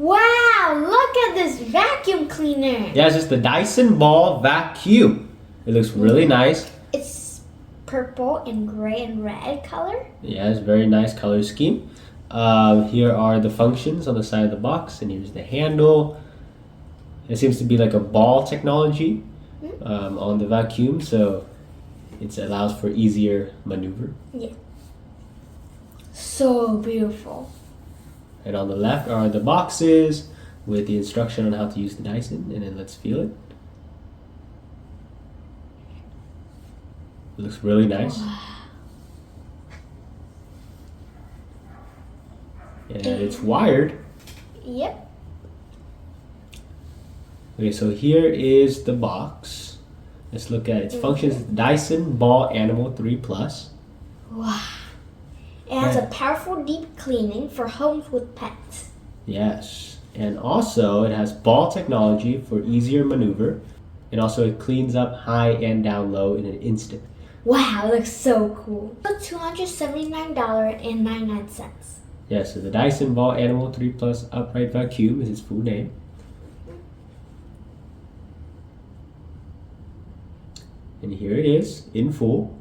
Wow, look at this vacuum cleaner. Yeah, it's just the Dyson Ball Vacuum. It looks really nice. It's purple and gray and red color. Yeah, it's a very nice color scheme. Here are the functions on the side of the box, and here's the handle. It seems to be like a ball technology on the vacuum, so it allows for easier maneuver. Yeah. So beautiful. And on the left are the boxes with the instruction on how to use the Dyson, and then let's feel it. It looks really nice. Wow. And it's wired. Yep. Okay, so here is the box. Let's look at its functions. Dyson Ball Animal 3 Plus. Wow. It has a powerful deep cleaning for homes with pets. Yes. And also it has ball technology for easier maneuver. And also it cleans up high and down low in an instant. Wow, it looks so cool. $279.99. Yeah, so the Dyson Ball Animal 3 Plus Upright Vacuum is its full name. And here it is in full.